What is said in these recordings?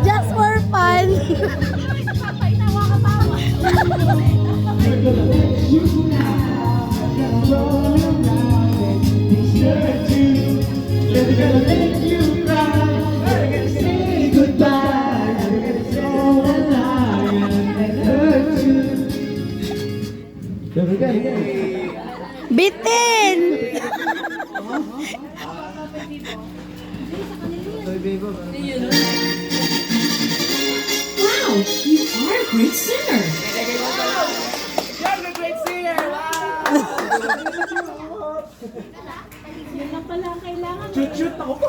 Just for fun. Bitin! Wow, you are a great singer. You're the great singer! Wow! Yun lang pala ang kailangan. Shoot ako po!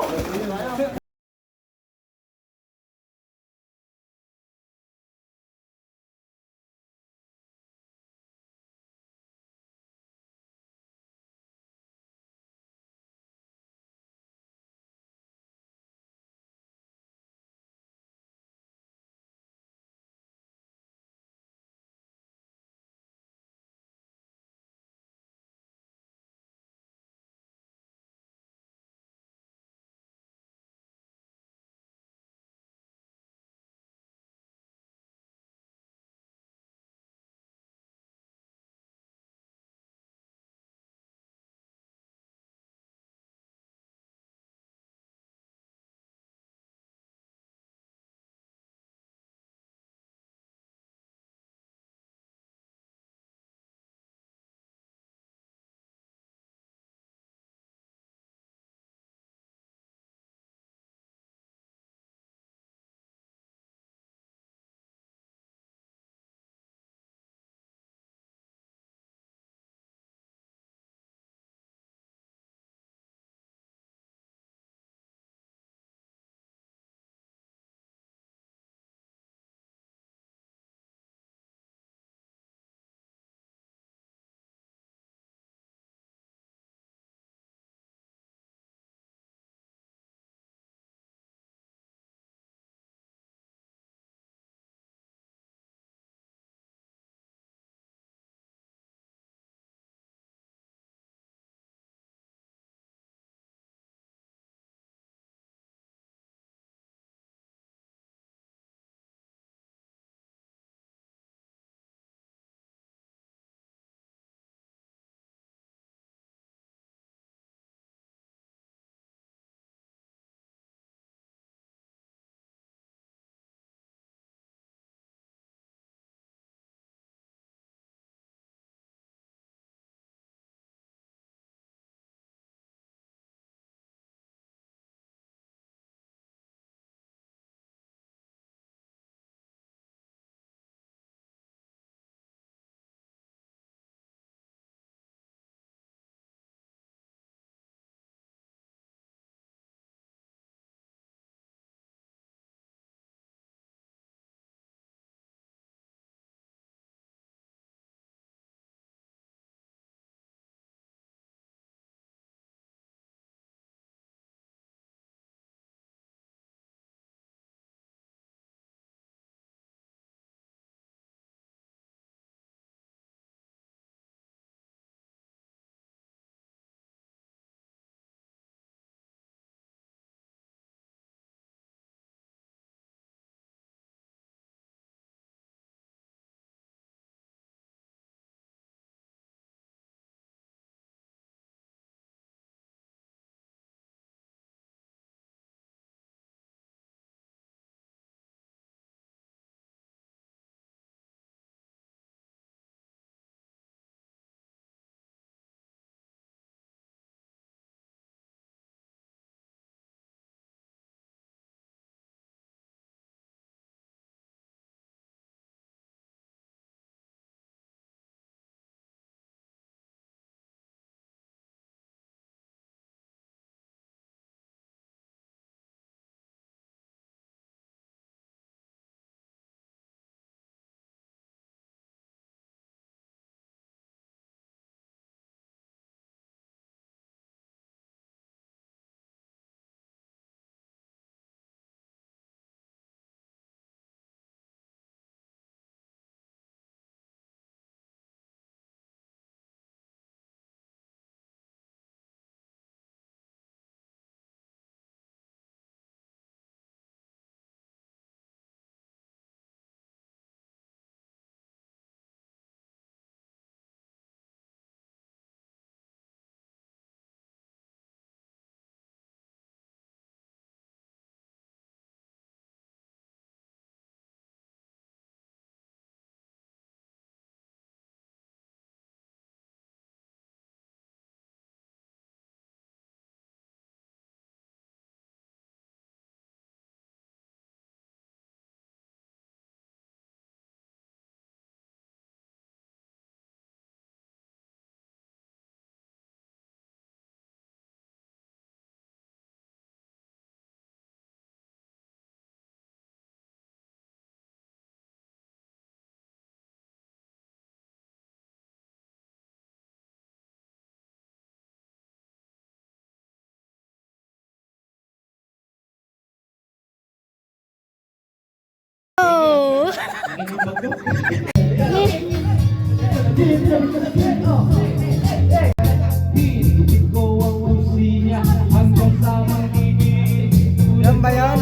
Higupit ko ang pusi niya hanggang sa magiging Yan ba yan?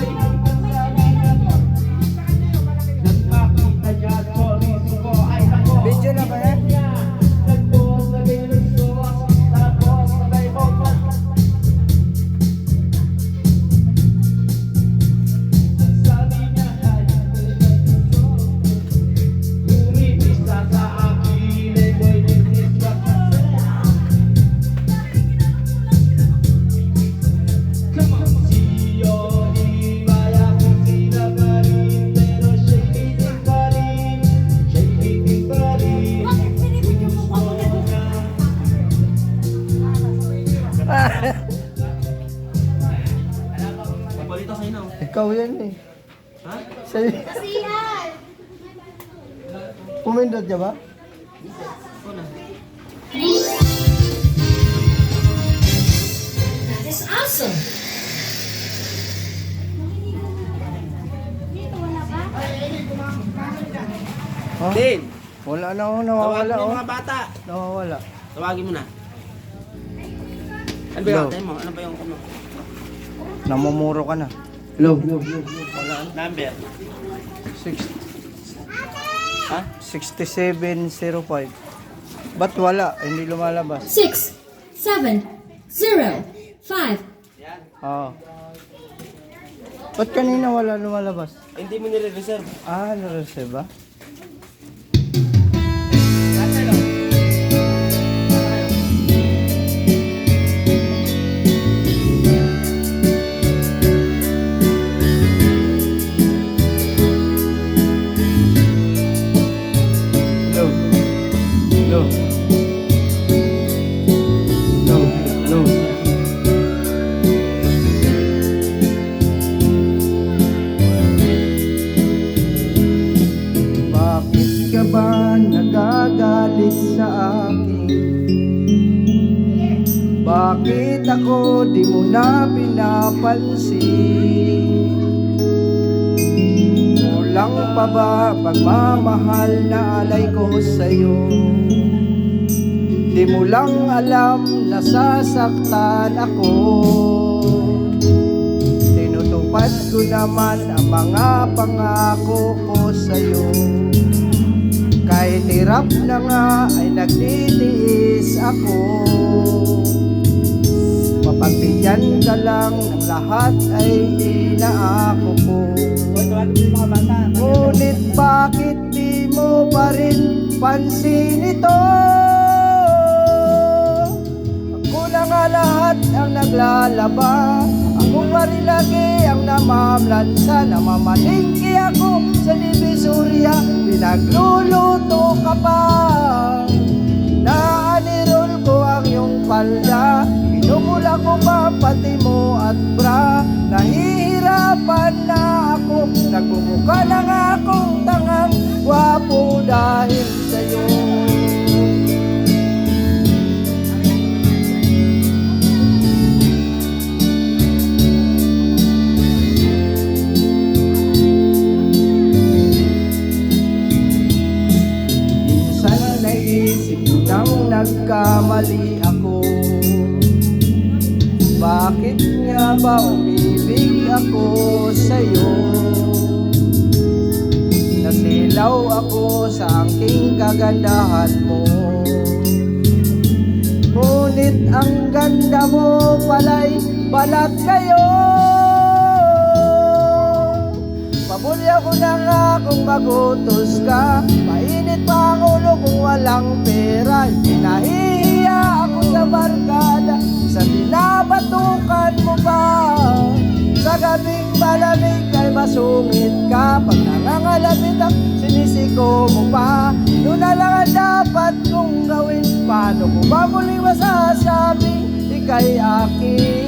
Nagpakita niya, chorizo ko ay nako. Video na ba yan? Nagpos na ginusto, tapos sabay mo pa. Sabi niya ay nagsuso, umipisa sa akin, boy, this is what I said. Come on, siyo, di maya kung sinagaling, pero siya'y titig pa rin, siya'y titig pa rin. Ikaw yan eh. Ha? Sa'yo. Kasihan! Pumindot niya ba? That is awesome. Dito, wala ba? Ha? Din, Wala na ako, tawagin nawawala mo yung oh. mga bata. Nawawala. Tawagin mo na. Ano ba yung Hello. atay mo? Ano ba yung ano? Namumuro ka na. Hello. Wala. Number. 6, Ha? 6705. Ba't wala? Hindi lumalabas. 6, 7, 0, 5. Oo. Ba't kanina wala lumalabas? Hindi mo nire-reserve. Ah, na-receive ba? Hello. Hello. Hello. Hello. Bakit ka ba nagagalit sa akin? Bakit ako di mo na pinapansin? Kulang pa ba pagmamahal na alay ko sa'yo? Di mo lang alam na sasaktan ako. Tinutupad ko naman ang mga pangako ko sa'yo. Kahit hirap na nga ay nagtitiis ako. Mapagbigyan ka lang ng lahat ay inaako ko. Tawagin mo yung mga bata. Ngunit bakit di mo pa rin pansin ito? Ako na nga lahat ang naglalaba. Ako pa rin lagi ang namamlansa. Namamalingki ako sa Divisoria. Pinagluluto ka pa. Naanirol ko ang iyong palda. Pinumula ko pa pati mo at bra. Nahihirapan na ako. Nagmumukha na nga akong tangang gwapo dahil sa'yo. Minsan naisip ko nang nagkamali ako. Bakit nga ba umibig ako sa'yo? Nasilaw ako sa aking kagandahan mo. Ngunit ang ganda mo pala'y balat kayo. Pabulya ko na nga kung magutos ka. Mainit pa ang ulo kung walang pera. Nahihiya ako sa barkada. Sa binabatukan mo pa. Sa gabing malamig ay masungit ka. Pag nangangalapit ang sinisiko mo pa. Doon na lang ang dapat kong gawin. Paano ko ba muli masasabing ika'y akin?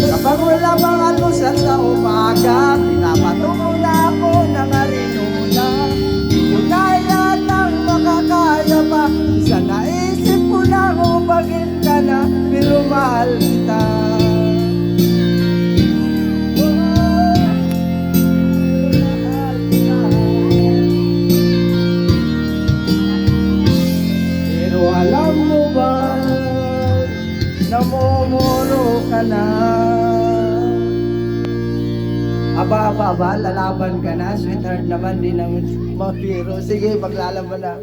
Kapag wala pang almusal sa umaga, pinapatungo na ako ng arinula. ba? Lalaban ka na? Sweetheart naman din ang mga hero. Sige, maglalaban na.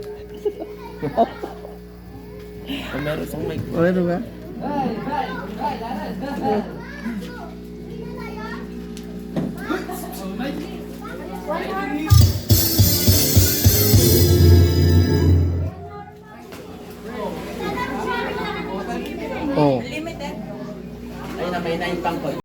Meron siyang mic. Ano ba? Oh. Ayun na, may naipang ko.